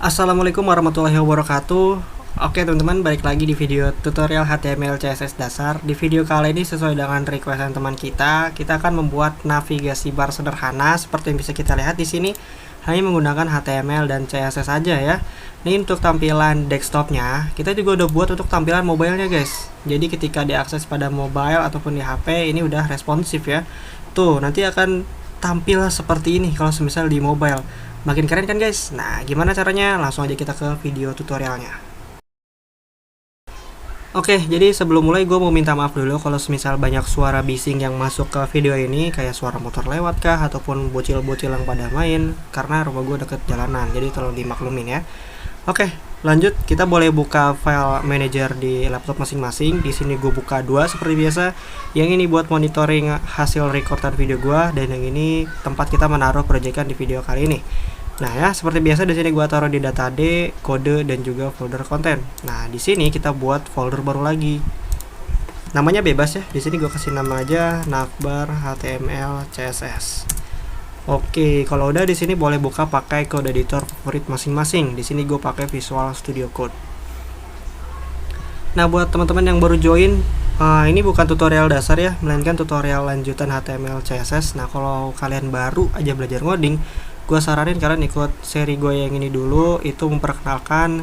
Assalamualaikum warahmatullahi wabarakatuh. Oke teman-teman, balik lagi di video tutorial HTML CSS dasar. Di video kali ini sesuai dengan requestan teman kita akan membuat navigasi bar sederhana seperti yang bisa kita lihat di sini, hanya menggunakan HTML dan CSS saja ya. Ini untuk tampilan desktopnya, kita juga udah buat untuk tampilan mobilenya guys. Jadi ketika diakses pada mobile ataupun di HP, ini udah responsif ya. Tuh, nanti akan tampil seperti ini kalau semisal di mobile. Makin keren kan guys? Nah, gimana caranya? Langsung aja kita ke video tutorialnya. Oke, jadi sebelum mulai gue mau minta maaf dulu kalau semisal banyak suara bising yang masuk ke video ini, kayak suara motor lewat kah, ataupun bocil-bocil yang pada main, karena rumah gue deket jalanan, jadi tolong dimaklumin ya. Oke, lanjut, kita boleh buka file manager di laptop masing-masing. Di sini gue buka dua seperti biasa. Yang ini buat monitoring hasil recordan video gue, dan yang ini tempat kita menaruh proyekan di video kali ini. Nah ya, seperti biasa di sini gue taruh di data D, kode, dan juga folder konten. Nah di sini kita buat folder baru lagi. Namanya bebas ya. Di sini gue kasih nama aja navbar HTML CSS. Oke, kalau udah di sini boleh buka pakai code editor favorit masing-masing. Di sini gue pakai Visual Studio Code. Nah, buat teman-teman yang baru join, ini bukan tutorial dasar ya, melainkan tutorial lanjutan HTML CSS. Nah, kalau kalian baru aja belajar ngoding, gue saranin kalian ikut seri gue yang ini dulu. Itu memperkenalkan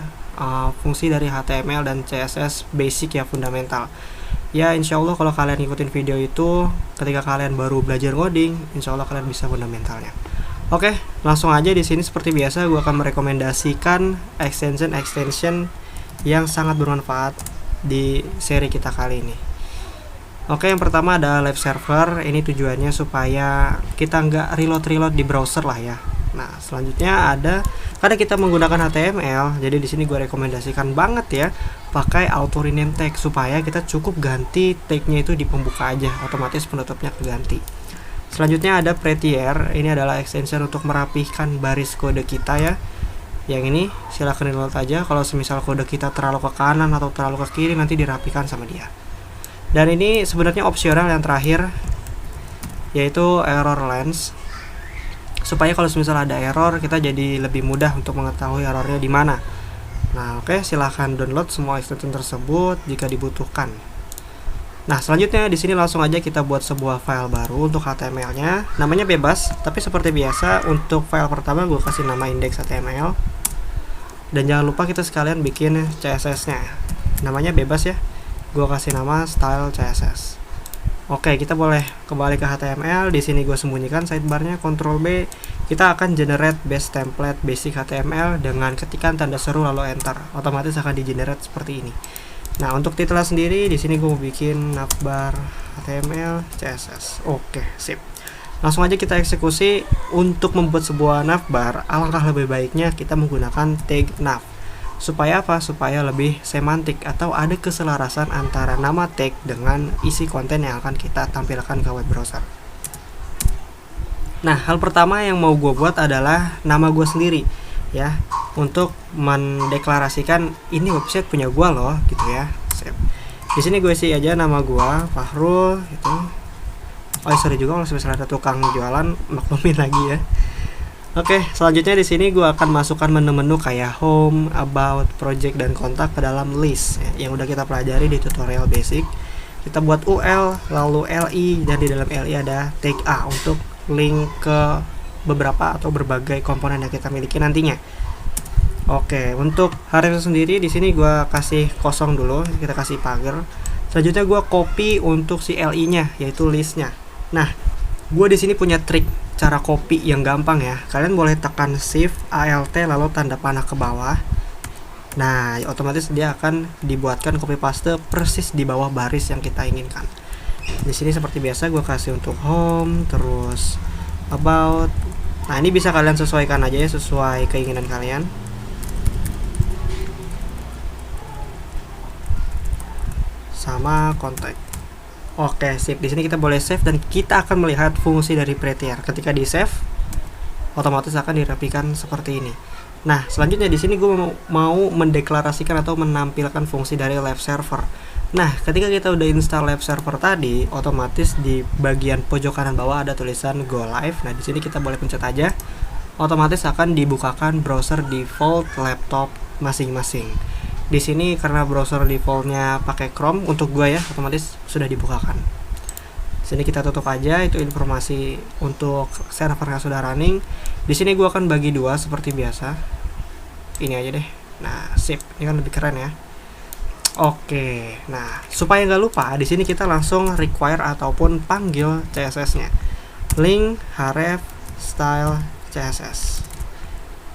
fungsi dari HTML dan CSS basic ya, fundamental. Ya, insya Allah kalau kalian ikutin video itu, ketika kalian baru belajar ngoding, insya Allah kalian bisa fundamentalnya. Oke, langsung aja di sini seperti biasa gue akan merekomendasikan extension yang sangat bermanfaat di seri kita kali ini. Oke, yang pertama ada live server. Ini tujuannya supaya kita nggak reload di browser lah ya. Nah, selanjutnya ada karena kita menggunakan HTML, jadi di sini gue rekomendasikan banget ya pakai auto rename tag supaya kita cukup ganti tagnya itu di pembuka aja, otomatis penutupnya keganti. Selanjutnya ada prettier. Ini adalah extension untuk merapihkan baris kode kita ya. Yang ini silahkan download aja. Kalau semisal kode kita terlalu ke kanan atau terlalu ke kiri, nanti dirapikan sama dia. Dan ini sebenarnya opsional yang terakhir, yaitu error lens, supaya kalau misal ada error kita jadi lebih mudah untuk mengetahui errornya di mana. Nah, oke, silahkan download semua extension tersebut jika dibutuhkan. Nah, selanjutnya di sini langsung aja kita buat sebuah file baru untuk HTML-nya. Namanya bebas, tapi seperti biasa untuk file pertama gue kasih nama index.html. Dan jangan lupa kita sekalian bikin CSS-nya. Namanya bebas ya. Gue kasih nama style CSS. Oke, kita boleh kembali ke HTML. Di sini gue sembunyikan sidebarnya, Ctrl B. Kita akan generate base template basic HTML dengan ketikan tanda seru lalu enter. Otomatis akan di generate seperti ini. Nah, untuk titelnya sendiri di sini gue mau bikin navbar HTML CSS. Oke, sip. Langsung aja kita eksekusi. Untuk membuat sebuah navbar, alangkah lebih baiknya kita menggunakan tag nav. Supaya apa? Supaya lebih semantik atau ada keselarasan antara nama tag dengan isi konten yang akan kita tampilkan ke web browser. Nah, hal pertama yang mau gue buat adalah nama gue sendiri ya, untuk mendeklarasikan ini website punya gue loh gitu ya. Di sini gue isi aja nama gue Fahrul gitu. Oh sorry juga kalau misalnya ada tukang jualan, maklumin lagi ya. Oke, selanjutnya di sini gue akan masukkan menu-menu kayak home, about, project, dan kontak ke dalam list ya, yang udah kita pelajari di tutorial basic. Kita buat UL, lalu LI, dan di dalam LI ada tag A untuk link ke beberapa atau berbagai komponen yang kita miliki nantinya. Oke, untuk href sendiri di sini gue kasih kosong dulu, kita kasih pagar. Selanjutnya gue copy untuk si LI-nya, yaitu listnya. Nah, gue di sini punya trik cara copy yang gampang ya. Kalian boleh tekan shift alt lalu tanda panah ke bawah. Nah, otomatis dia akan dibuatkan copy paste persis di bawah baris yang kita inginkan. Di sini seperti biasa gue kasih untuk home, terus about. Nah, ini bisa kalian sesuaikan aja ya, sesuai keinginan kalian. Sama kontak. Oke, sip. Di sini kita boleh save dan kita akan melihat fungsi dari prettier. Ketika di save, otomatis akan dirapikan seperti ini. Nah, selanjutnya di sini gue mau mendeklarasikan atau menampilkan fungsi dari live server. Nah, ketika kita udah install live server tadi, otomatis di bagian pojok kanan bawah ada tulisan go live. Nah, di sini kita boleh pencet aja. otomatis akan dibukakan browser default laptop masing-masing. Di sini karena browser defaultnya pakai Chrome untuk gue ya, otomatis sudah dibukakan. Sini kita tutup aja, itu informasi untuk servernya sudah running. Di sini gue akan bagi dua seperti biasa. Ini aja deh. Nah, sip. Ini kan lebih keren ya. Oke. Nah, supaya nggak lupa, di sini kita langsung require ataupun panggil CSS-nya. Link href style CSS.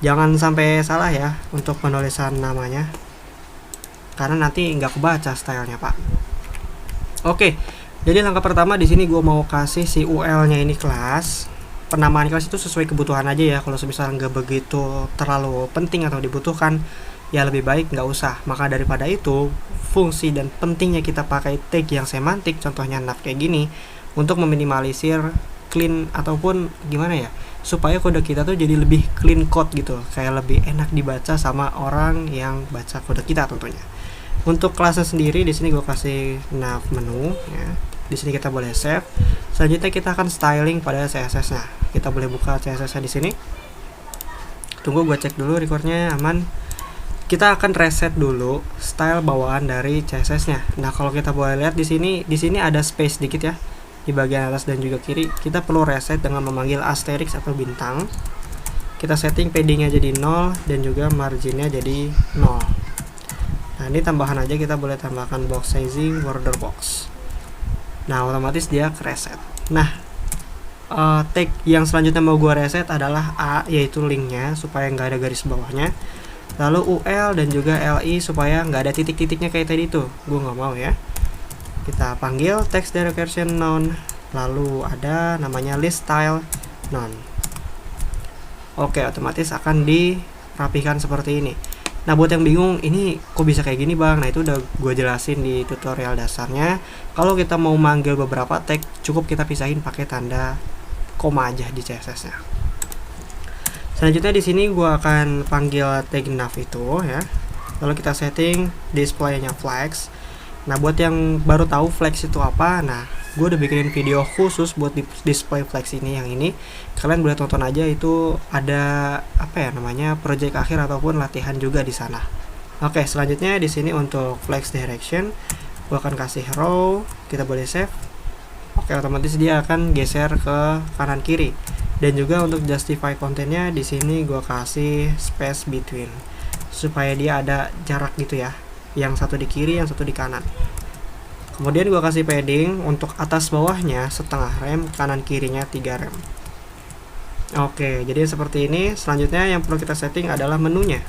Jangan sampai salah ya untuk penulisan namanya, karena nanti nggak kebaca stylenya, Pak. Oke. Jadi langkah pertama di sini gue mau kasih si UL-nya ini kelas. Penamaan kelas itu sesuai kebutuhan aja ya. Kalau misalnya nggak begitu terlalu penting atau dibutuhkan, ya lebih baik nggak usah. Maka daripada itu, fungsi dan pentingnya kita pakai tag yang semantik, contohnya nav kayak gini, untuk meminimalisir clean ataupun gimana ya, supaya kode kita tuh jadi lebih clean code gitu, kayak lebih enak dibaca sama orang yang baca kode kita tentunya. Untuk kelasnya sendiri di sini gue kasih nav menu ya. Di sini kita boleh save. Selanjutnya kita akan styling pada CSS-nya. Kita boleh buka CSS-nya di sini. Tunggu gue cek dulu recordnya aman. Kita akan reset dulu style bawaan dari CSS-nya. Nah, kalau kita boleh lihat di sini ada space dikit ya. Di bagian atas dan juga kiri, kita perlu reset dengan memanggil asterisk atau bintang. Kita setting padding-nya jadi 0 dan juga margin-nya jadi 0. Nah, ini tambahan aja, kita boleh tambahkan box sizing, border box. Nah, otomatis dia reset. Nah, tag yang selanjutnya mau gue reset adalah A, yaitu linknya, supaya nggak ada garis bawahnya. Lalu UL dan juga LI supaya nggak ada titik-titiknya kayak tadi tuh. Gue nggak mau ya. Kita panggil text direct version none. Lalu ada namanya list style none. Oke, otomatis akan dirapikan seperti ini. Nah, buat yang bingung, ini kok bisa kayak gini bang? Nah, itu udah gue jelasin di tutorial dasarnya. Kalau kita mau manggil beberapa tag, cukup kita pisahin pakai tanda koma aja di CSS-nya. Selanjutnya di sini gue akan panggil tag nav itu ya. Lalu kita setting display-nya flags. Nah, buat yang baru tahu flags itu apa, nah gue udah bikinin video khusus buat display flags ini. Yang ini kalian boleh tonton aja, itu ada apa ya namanya, project akhir ataupun latihan juga di sana. Oke, selanjutnya di sini untuk flags direction gue akan kasih row, kita boleh save. Oke, otomatis dia akan geser ke kanan kiri. Dan juga untuk justify kontennya di sini gue kasih space between supaya dia ada jarak gitu ya, yang satu di kiri, yang satu di kanan. Kemudian gue kasih padding untuk atas bawahnya setengah rem, kanan kirinya 3 rem. Oke, jadi seperti ini. Selanjutnya yang perlu kita setting adalah menunya.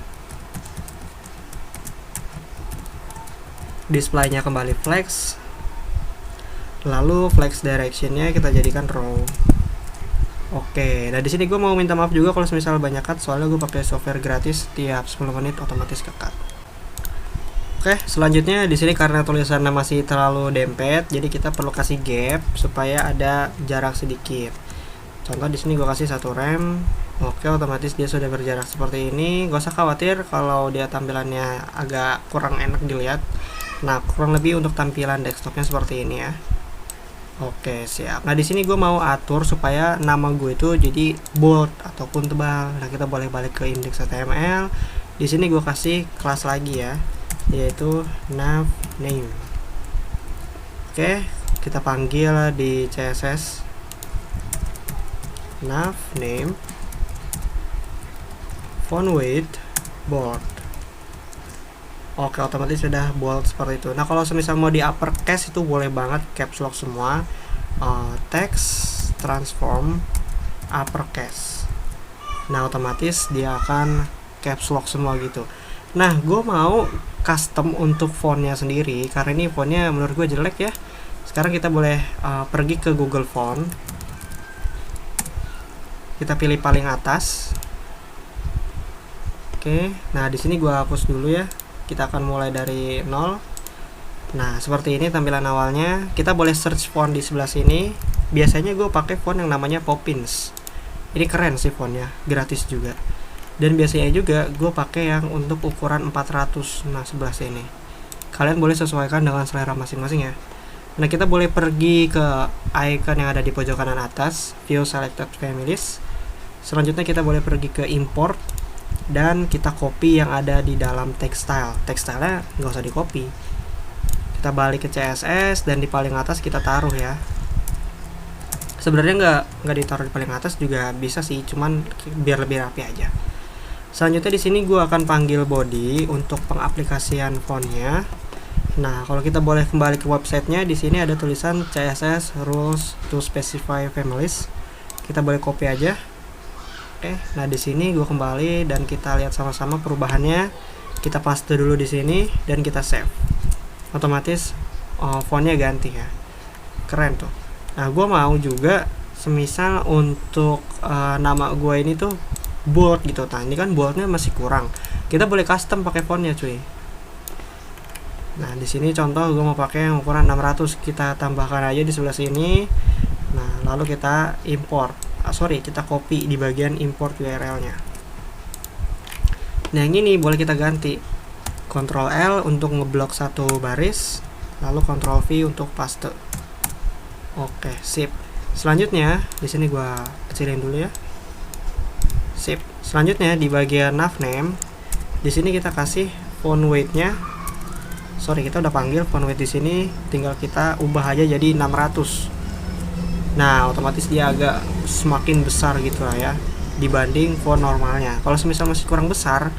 Display-nya kembali flex. Lalu flex direction-nya kita jadikan row. Oke, nah di sini gue mau minta maaf juga kalau misal banyak cut, soalnya gue pakai software gratis, tiap 10 menit otomatis ke-cut. Oke, selanjutnya di sini karena tulisannya masih terlalu dempet, jadi kita perlu kasih gap supaya ada jarak sedikit. Contoh di sini gue kasih 1 rem. Oke, otomatis dia sudah berjarak seperti ini. Gak usah khawatir kalau dia tampilannya agak kurang enak dilihat. Nah, kurang lebih untuk tampilan desktopnya seperti ini ya. Oke, siap. Nah, di sini gue mau atur supaya nama gue itu jadi bold ataupun tebal. Nah, kita boleh balik ke index.html. Di sini gue kasih kelas lagi ya, yaitu nav name. Oke, kita panggil di CSS nav name font weight bold. Oke, otomatis sudah bold seperti itu. Nah, kalau semisal mau di uppercase itu boleh banget caps lock semua. Text transform uppercase. Nah, otomatis dia akan caps lock semua gitu. Nah, gue mau custom untuk fontnya sendiri karena ini fontnya menurut gue jelek ya. Sekarang kita boleh pergi ke Google Font. Kita pilih paling atas. Oke, nah di sini gue hapus dulu ya. Kita akan mulai dari 0. Nah, seperti ini tampilan awalnya. Kita boleh search font di sebelah sini. Biasanya gue pakai font yang namanya Poppins. Ini keren sih fontnya, gratis juga. Dan biasanya juga gue pakai yang untuk ukuran 400. Nah, sebelah sini. Kalian boleh sesuaikan dengan selera masing-masing ya. Nah, kita boleh pergi ke icon yang ada di pojok kanan atas, View Selected Families. Selanjutnya kita boleh pergi ke import dan kita copy yang ada di dalam text style. Text style-nya nggak usah di copy. Kita balik ke CSS dan di paling atas kita taruh ya. Sebenarnya nggak ditaruh di paling atas juga bisa sih, cuman biar lebih rapi aja. Selanjutnya di sini gue akan panggil body untuk pengaplikasian fontnya. Nah, kalau kita boleh kembali ke websitenya, di sini ada tulisan CSS rules to specify families. Kita boleh copy aja. Oke, nah di sini gue kembali dan kita lihat sama-sama perubahannya. Kita paste dulu di sini dan kita save. Otomatis fontnya ganti ya. Keren tuh. Nah, gue mau juga semisal untuk nama gue ini tuh bold gitu. Nah, ini kan boldnya masih kurang. Kita boleh custom pakai fontnya, cuy. Nah, di sini contoh gue mau pakai yang ukuran 600. Kita tambahkan aja di sebelah sini. Nah, lalu kita import. Kita copy di bagian import URL-nya. Nah, yang ini boleh kita ganti. Ctrl L untuk ngeblok satu baris, lalu Ctrl V untuk paste. Oke, sip. Selanjutnya, di sini gua kecilin dulu ya. Sip. Selanjutnya di bagian navname, di sini kita kasih font weight-nya. Kita udah panggil font weight di sini, tinggal kita ubah aja jadi 600. Nah, otomatis dia agak semakin besar gitu lah ya dibanding font normalnya. Kalau semisal masih kurang besar,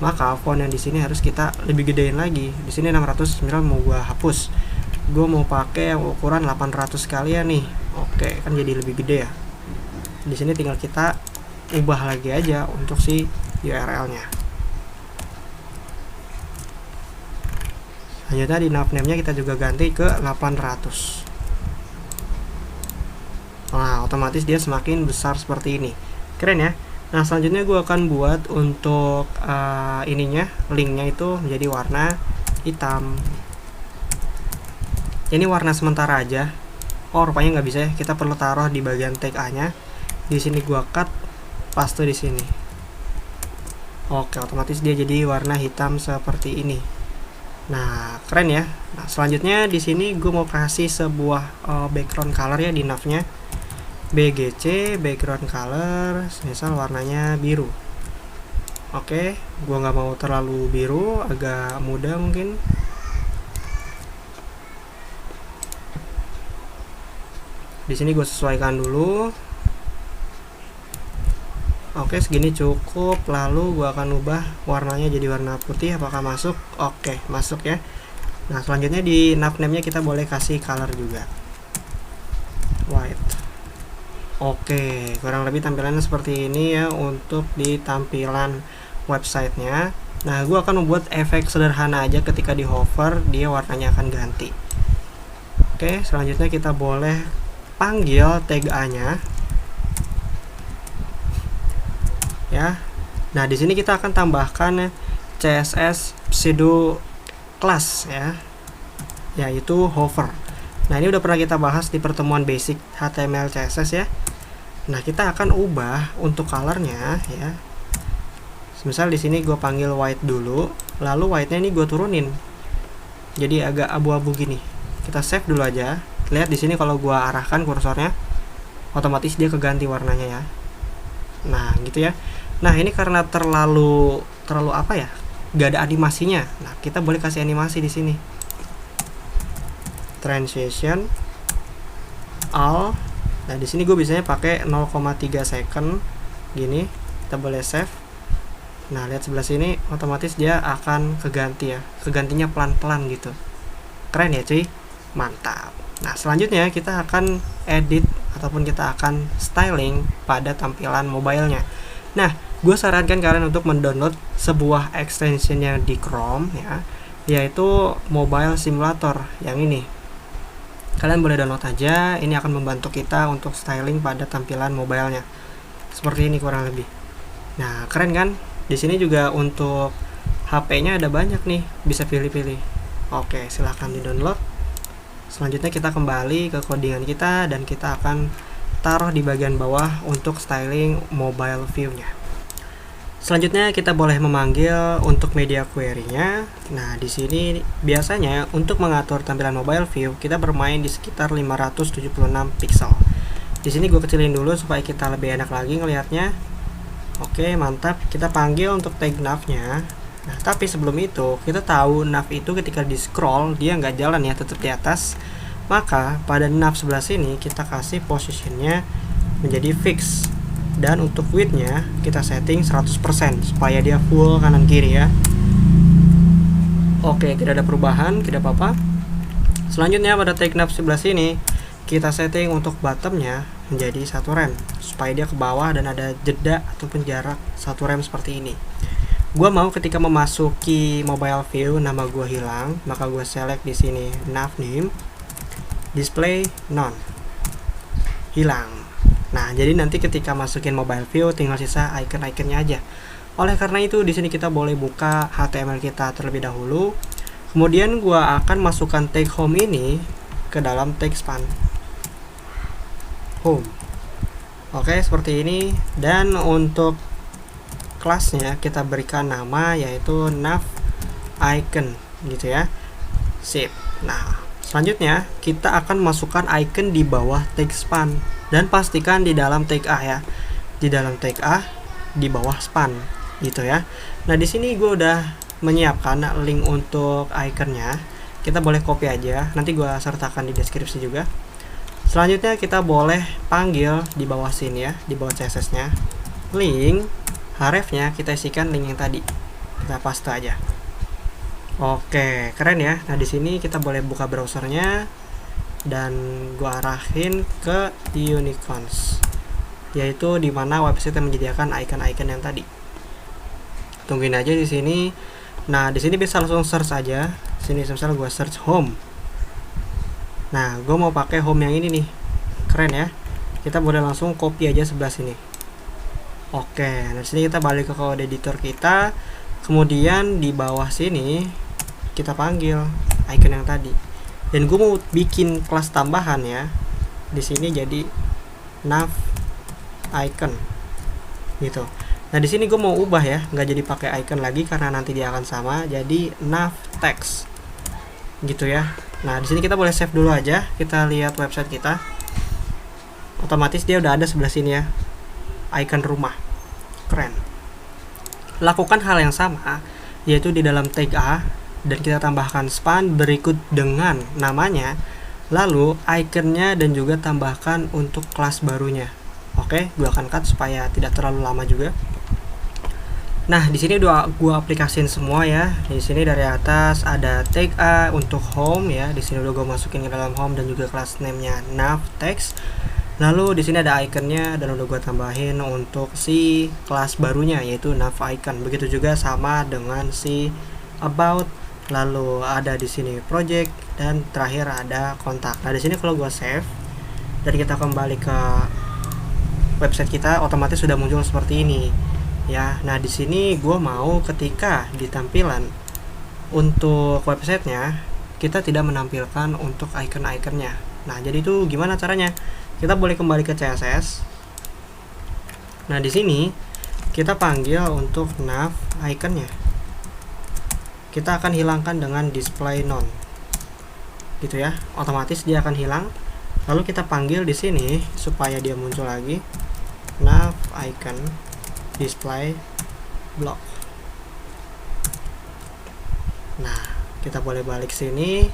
maka font yang di sini harus kita lebih gedein lagi. Di sini 600 mau gua hapus. Gua mau pakai yang ukuran 800 sekalian nih. Oke, kan jadi lebih gede ya. Di sini tinggal kita ubah lagi aja untuk si URL-nya. Selanjutnya di navname-nya kita juga ganti ke 800. Nah, otomatis dia semakin besar seperti ini. Keren ya. Nah, selanjutnya gue akan buat untuk ininya, linknya itu menjadi warna hitam. Ini warna sementara aja. Rupanya nggak bisa ya. Kita perlu taruh di bagian tag A-nya. Di sini gue cut, paste di sini. Oke, otomatis dia jadi warna hitam seperti ini. Nah, keren ya. Nah, selanjutnya di sini gue mau kasih sebuah background color ya di nav-nya. BGC background color, misal warnanya biru. Oke, gue nggak mau terlalu biru, agak muda mungkin. Di sini gue sesuaikan dulu. Oke, segini cukup. Lalu gue akan ubah warnanya jadi warna putih. Apakah masuk? Oke, masuk ya. Nah, selanjutnya di navname-nya kita boleh kasih color juga, white. Oke, kurang lebih tampilannya seperti ini ya untuk di tampilan websitenya. Nah, gue akan membuat efek sederhana aja. Ketika di hover, dia warnanya akan ganti. Oke, selanjutnya kita boleh panggil tag A-nya ya. Nah, di sini kita akan tambahkan CSS pseudo class ya, yaitu hover. Nah, ini udah pernah kita bahas di pertemuan basic HTML CSS ya. Nah, kita akan ubah untuk colornya ya. Misal di sini gue panggil white dulu, lalu white-nya ini gue turunin jadi agak abu-abu gini. Kita save dulu aja. Lihat di sini kalau gue arahkan kursornya, otomatis dia keganti warnanya ya. Nah, gitu ya. Nah, ini karena terlalu apa ya? Gak ada animasinya. Nah, kita boleh kasih animasi di sini. Transition all. Nah, di sini gue biasanya pakai 0,3 second gini. Kita boleh save. Nah, lihat sebelah sini otomatis dia akan keganti ya. Kegantinya pelan-pelan gitu. Keren ya, cuy. Mantap. Nah, selanjutnya kita akan edit ataupun kita akan styling pada tampilan mobilenya. Nah, gue sarankan kalian untuk mendownload sebuah extensionnya di Chrome ya, yaitu Mobile Simulator yang ini. Kalian boleh download aja, ini akan membantu kita untuk styling pada tampilan mobilenya. Seperti ini kurang lebih. Nah, keren kan? Di sini juga untuk HP-nya ada banyak nih, bisa pilih-pilih. Oke, silahkan di-download. Selanjutnya kita kembali ke codingan kita dan kita akan taruh di bagian bawah untuk styling mobile view-nya. Selanjutnya kita boleh memanggil untuk media query-nya. Nah, di sini biasanya untuk mengatur tampilan mobile view kita bermain di sekitar 576 pixel. Di sini gue kecilin dulu supaya kita lebih enak lagi ngelihatnya. Oke, mantap. Kita panggil untuk tag nav-nya. Nah, tapi sebelum itu, kita tahu nav itu ketika di scroll, dia nggak jalan ya, tetap di atas. Maka, pada nav sebelah sini, kita kasih positionnya menjadi fix. Dan untuk width-nya, kita setting 100%, supaya dia full kanan-kiri ya. Oke, tidak ada perubahan, tidak apa-apa. Selanjutnya, pada tag nav sebelah sini, kita setting untuk bottom-nya menjadi 1 rem, supaya dia ke bawah dan ada jeda ataupun jarak 1 rem seperti ini. Gua mau ketika memasuki mobile view nama gua hilang, maka gua select di sini nav name, display none, hilang. Nah, jadi nanti ketika masukin mobile view tinggal sisa icon-iconnya aja. Oleh karena itu di sini kita boleh buka HTML kita terlebih dahulu. Kemudian gua akan masukkan tag home ini ke dalam tag span home. Oke, seperti ini. Dan untuk kelasnya kita berikan nama yaitu nav icon gitu ya. Sip. Nah, selanjutnya kita akan masukkan icon di bawah tag span dan pastikan di dalam tag A ya. Di dalam tag A di bawah span gitu ya. Nah, di sini gue udah menyiapkan link untuk iconnya. Kita boleh copy aja. Nanti gue sertakan di deskripsi juga. Selanjutnya kita boleh panggil di bawah sini ya, di bawah CSS-nya. Link href-nya kita isikan link yang tadi. Kita paste aja. Oke, keren ya. Nah, di sini kita boleh buka browsernya dan gua arahin ke Unicorns. Yaitu di mana website yang menyediakan icon-icon yang tadi. Tungguin aja di sini. Nah, di sini bisa langsung search aja. Sini misal gua search home. Nah, gue mau pakai home yang ini nih. Keren ya. Kita boleh langsung copy aja sebelah sini. Oke, nah sini kita balik ke code editor kita. Kemudian di bawah sini kita panggil icon yang tadi. Dan gue mau bikin kelas tambahan ya. Di sini jadi nav icon. Gitu. Nah, di sini gue mau ubah ya, nggak jadi pakai icon lagi karena nanti dia akan sama. Jadi nav text. Gitu ya. Nah, di sini kita boleh save dulu aja. Kita lihat website kita. Otomatis dia udah ada sebelah sini ya. Icon rumah. Keren. Lakukan hal yang sama, yaitu di dalam tag A dan kita tambahkan span berikut dengan namanya. Lalu iconnya dan juga tambahkan untuk kelas barunya. Oke, gua akan cut supaya tidak terlalu lama juga. Nah, di sini udah gua aplikasiin semua ya. Di sini dari atas ada tag A untuk home ya. Di sini udah gua masukin ke dalam home dan juga kelas name-nya nav text. Lalu di sini ada iconnya dan udah gua tambahin untuk si kelas barunya yaitu nav icon. Begitu juga sama dengan si about. Lalu ada di sini project dan terakhir ada kontak. Nah, di sini kalau gua save dan kita kembali ke website kita, otomatis sudah muncul seperti ini. Ya, nah di sini gue mau ketika di tampilan untuk websitenya kita tidak menampilkan untuk icon-iconnya. Nah, jadi itu gimana caranya? Kita boleh kembali ke CSS. Nah, di sini kita panggil untuk nav iconnya. Kita akan hilangkan dengan display none. Gitu ya, otomatis dia akan hilang. Lalu kita panggil di sini supaya dia muncul lagi nav icon display block. Nah, kita boleh balik sini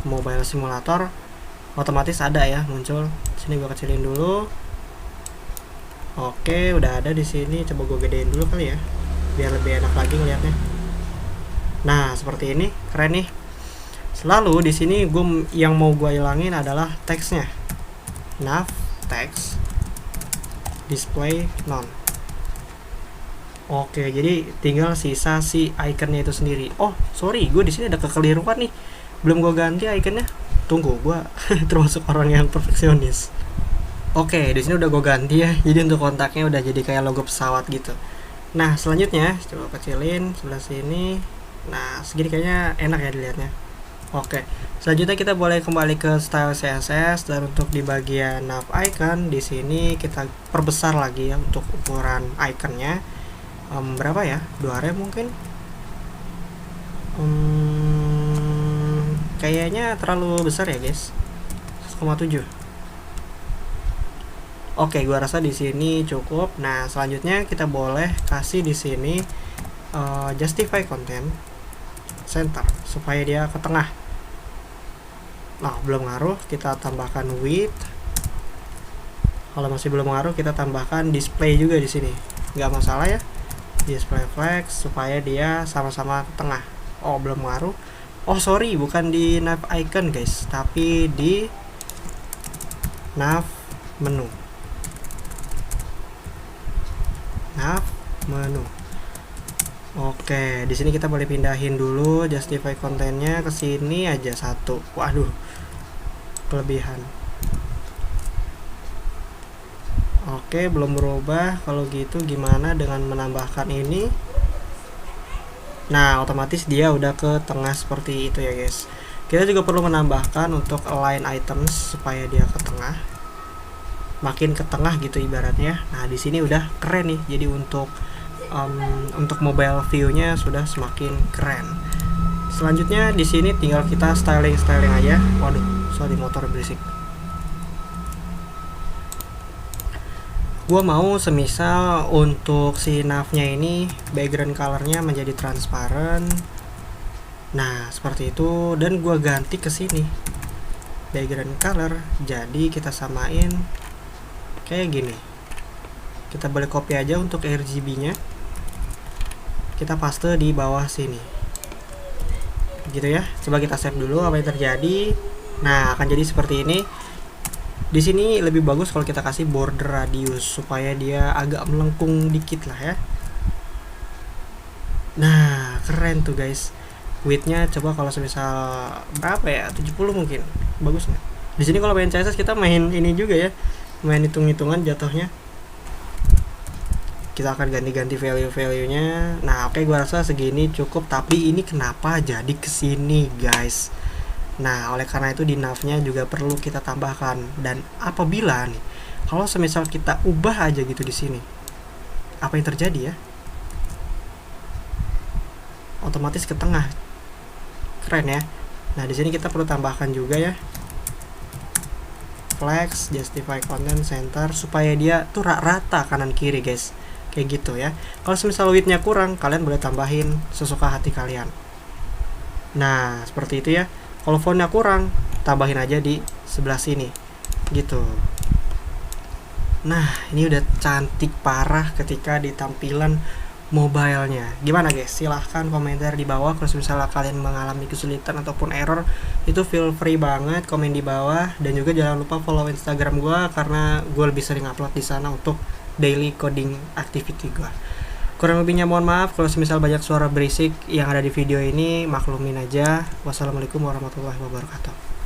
mobile simulator, otomatis ada ya muncul. Sini gua kecilin dulu. Oke, udah ada di sini. Coba gua gedein dulu kali ya, biar lebih enak lagi ngeliatnya. Nah, seperti ini, keren nih. Selalu di sini yang mau gua hilangin adalah teksnya. Nav text display none. Oke, jadi tinggal sisa si iconnya itu sendiri. Oh, sorry, gue di sini ada kekeliruan nih. Belum gue ganti iconnya. Tunggu, gue termasuk orang yang perfeksionis. Oke, di sini udah gue ganti ya. Jadi untuk kontaknya udah jadi kayak logo pesawat gitu. Nah, selanjutnya coba kecilin sebelah sini. Nah, segini kayaknya enak ya dilihatnya. Oke, selanjutnya kita boleh kembali ke style CSS dan untuk di bagian nav icon di sini kita perbesar lagi ya untuk ukuran iconnya. Berapa ya? 2 rem mungkin? Kayaknya terlalu besar ya guys. 1,7. Oke, gua rasa di sini cukup. Nah, selanjutnya kita boleh kasih di sini justify content center supaya dia ke tengah. Nah, belum ngaruh, kita tambahkan width. Kalau masih belum ngaruh, kita tambahkan display juga di sini. Nggak masalah ya. Display flex supaya dia sama-sama ke tengah. Oh, belum ngaruh. Oh, sorry, bukan di nav icon, guys, tapi di nav menu. Nav menu. Oke, di sini kita boleh pindahin dulu justify kontennya ke sini aja satu. Waduh, kelebihan. Oke, belum berubah. Kalau gitu gimana dengan menambahkan ini? Nah, otomatis dia udah ke tengah seperti itu ya, guys. Kita juga perlu menambahkan untuk align items supaya dia ke tengah. Makin ke tengah gitu ibaratnya. Nah, di sini udah keren nih. Jadi untuk mobile view-nya sudah semakin keren. Selanjutnya di sini tinggal kita styling aja. Waduh, sorry, motor berisik. Gua mau semisal untuk si navnya ini background colornya menjadi transparent. Nah, seperti itu, dan gua ganti ke sini background color. Jadi kita samain kayak gini. Kita boleh copy aja untuk RGB-nya. Kita paste di bawah sini. Gitu ya. Coba kita save dulu apa yang terjadi. Nah, akan jadi seperti ini. Di sini lebih bagus kalau kita kasih border radius supaya dia agak melengkung dikit lah ya. Nah, keren tuh guys. Width-nya coba kalau semisal berapa ya? 70 mungkin. Bagus nggak? Di sini kalau main CSS kita main ini juga ya. Main hitung-hitungan jatuhnya. Kita akan ganti-ganti value-nya. Nah, oke, gua rasa segini cukup. Tapi ini kenapa jadi kesini, guys? Nah, oleh karena itu di nav-nya juga perlu kita tambahkan. Dan apabila nih, kalau semisal kita ubah aja gitu di sini, apa yang terjadi ya? Otomatis ke tengah. Keren ya. Nah, di sini kita perlu tambahkan juga ya. Flex, justify content center supaya dia tuh rata kanan kiri, guys. Kayak gitu ya. Kalau semisal width-nya kurang, kalian boleh tambahin sesuka hati kalian. Nah, seperti itu ya. Kalau font-nya kurang, tambahin aja di sebelah sini. Gitu. Nah, ini udah cantik parah ketika di tampilan mobile-nya. Gimana guys? Silahkan komentar di bawah. Kalau misalnya kalian mengalami kesulitan ataupun error, itu feel free banget komen di bawah. Dan juga jangan lupa follow Instagram gue, karena gue lebih sering upload di sana untuk daily coding activity gue. Kurang lebihnya mohon maaf kalau semisal banyak suara berisik yang ada di video ini, maklumin aja. Wassalamualaikum warahmatullahi wabarakatuh.